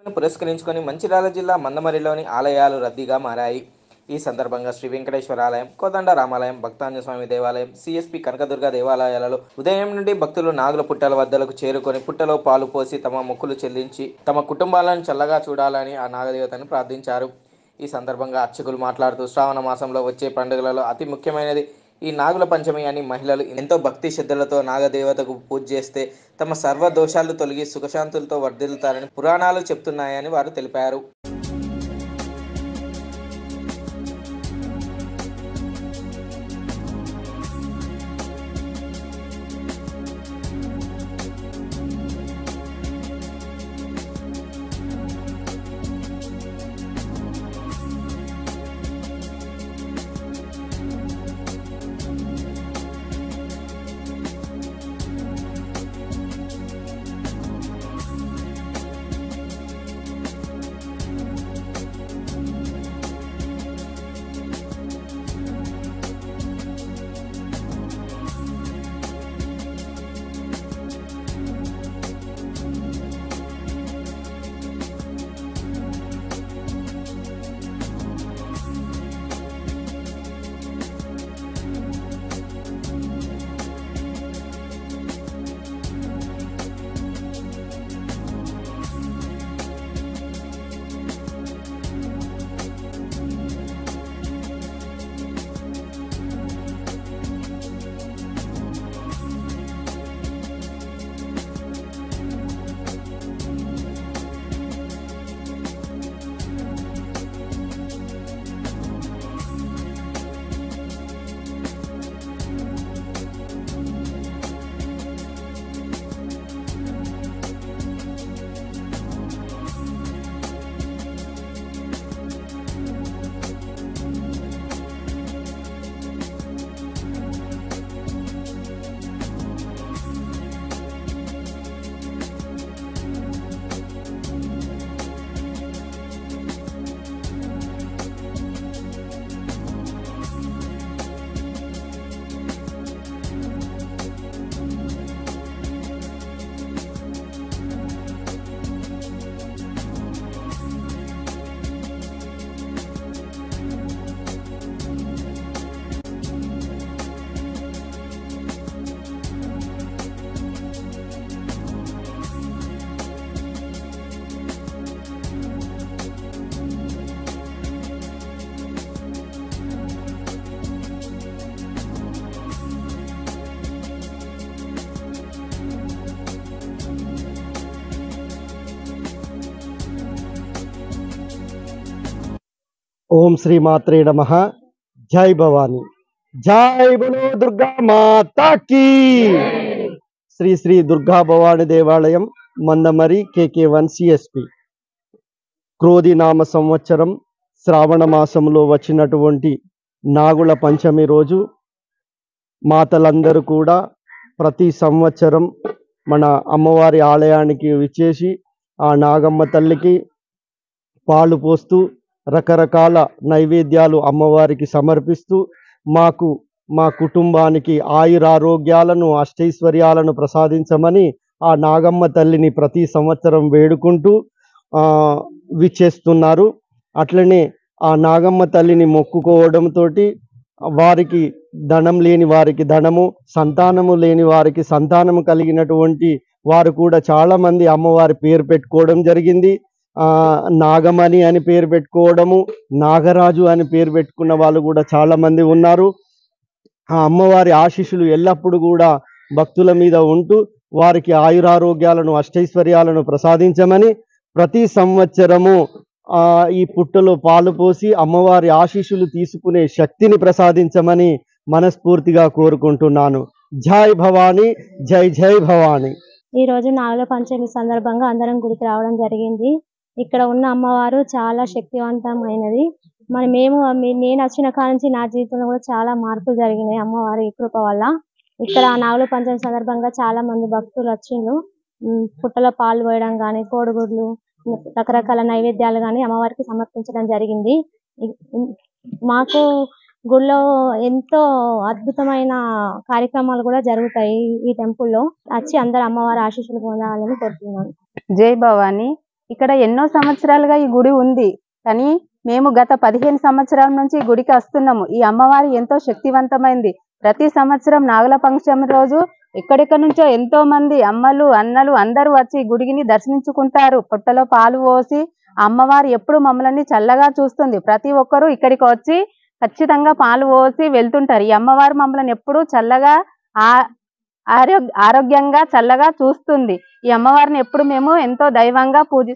పురస్కరించుకొని మంచిర్యాల జిల్లా మందమరిలోని ఆలయాలు రద్దీగా మారాయి. ఈ సందర్భంగా శ్రీ వెంకటేశ్వర ఆలయం, కోదండ రామాలయం, భక్తాంజనేయ స్వామి దేవాలయం, సిఎస్పి కనకదుర్గ దేవాలయాలలో ఉదయం నుండి భక్తులు నాగుల పుట్టల వద్దకు చేరుకొని పుట్టలో పాలు పోసి తమ మొక్కులు చెల్లించి తమ కుటుంబాలను చల్లగా చూడాలని ఆ నాగదేవతను ప్రార్థించారు. ఈ సందర్భంగా అర్చకులు మాట్లాడుతూ శ్రావణ మాసంలో వచ్చే పండుగలలో అతి ముఖ్యమైనది ఈ నాగుల పంచమి అని మహిళలు ఎంతో భక్తి శ్రద్ధలతో నాగదేవతకు పూజ చేస్తే తమ సర్వ దోషాలు తొలగి సుఖశాంతులతో వర్ధిల్లుతారని పురాణాలు చెప్తున్నాయని వారు తెలిపారు. ओम श्री मात्रे नमः। जय भवानी। जय बोलो दुर्गा माता की। श्री श्री दुर्गा भवानी देवालयम मंदमरी KK1 CSP క్రోధి నామ సంవత్సరం శ్రావణ మాసంలో వచ్చినటువంటి నాగుల పంచమి రోజు మాతలందరూ కూడా ప్రతి సంవత్సరం మన అమ్మవారి ఆలయానికి విచ్చేసి ఆ నాగమ్మ తల్లికి పాలు పోస్తూ రకరకాల నైవేద్యాలు అమ్మవారికి సమర్పిస్తూ మాకు మా కుటుంబానికి ఆయురారోగ్యాలను అష్టైశ్వర్యాలను ప్రసాదించమని ఆ నాగమ్మ తల్లిని ప్రతి సంవత్సరం వేడుకుంటూ విచ్చేస్తున్నారు. అట్లనే ఆ నాగమ్మ తల్లిని మొక్కుకోవడంతో వారికి ధనం లేని వారికి ధనము, సంతానము లేని వారికి సంతానము కలిగినటువంటి వారు కూడా చాలామంది అమ్మవారి పేరు పెట్టుకోవడం జరిగింది. నాగమణి అని పేరు పెట్టుకోవడము, నాగరాజు అని పేరు పెట్టుకున్న వాళ్ళు కూడా చాలా మంది ఉన్నారు. ఆ అమ్మవారి ఆశీస్సులు ఎల్లప్పుడూ కూడా భక్తుల మీద ఉంటూ వారికి ఆయురారోగ్యాలను అష్టైశ్వర్యాలను ప్రసాదించమని ప్రతి సంవత్సరము ఈ పుట్టలో పాలు పోసి అమ్మవారి ఆశీస్సులు తీసుకునే శక్తిని ప్రసాదించమని మనస్ఫూర్తిగా కోరుకుంటున్నాను. జై భవానీ, జై జై భవానీ. ఈ రోజు నాగుల పంచమి సందర్భంగా అందరం గుడికి రావడం జరిగింది. ఇక్కడ ఉన్న అమ్మవారు చాలా శక్తివంతమైనది. మరి నేను వచ్చిన కాడ నుంచి నా జీవితంలో కూడా చాలా మార్పులు జరిగినాయి అమ్మవారి కృప వల్ల. ఇక్కడ నాగుల పంచమి సందర్భంగా చాలా మంది భక్తులు వచ్చిండ్రు. పుట్టలో పాలు పోయడం కానీ, కోడిగుడ్లు, రకరకాల నైవేద్యాలు కానీ అమ్మవారికి సమర్పించడం జరిగింది. మాకు గుళ్ళో ఎంతో అద్భుతమైన కార్యక్రమాలు కూడా జరుగుతాయి. ఈ టెంపుల్లో వచ్చి అందరు అమ్మవారి ఆశీస్సులు పొందాలని కోరుతున్నాను. జై భవానీ. ఇక్కడ ఎన్నో సంవత్సరాలుగా ఈ గుడి ఉంది, కానీ మేము గత 15 సంవత్సరాల నుంచి ఈ గుడికి వస్తున్నాము. ఈ అమ్మవారు ఎంతో శక్తివంతమైంది. ప్రతి సంవత్సరం నాగుల పంచమి రోజు ఎక్కడెక్కడి నుంచో ఎంతో మంది అమ్మలు అన్నలు అందరూ వచ్చి ఈ గుడిని దర్శించుకుంటారు. పొట్టలో పాలు పోసి అమ్మవారు ఎప్పుడు మమ్మల్ని చల్లగా చూస్తుంది. ప్రతి ఒక్కరూ ఇక్కడికి వచ్చి ఖచ్చితంగా పాలు పోసి వెళ్తుంటారు. ఈ అమ్మవారు మమ్మల్ని ఎప్పుడు చల్లగా ఆరోగ్యంగా చల్లగా చూస్తుంది. ఈ అమ్మవారిని ఎప్పుడు మేము ఎంతో దైవంగా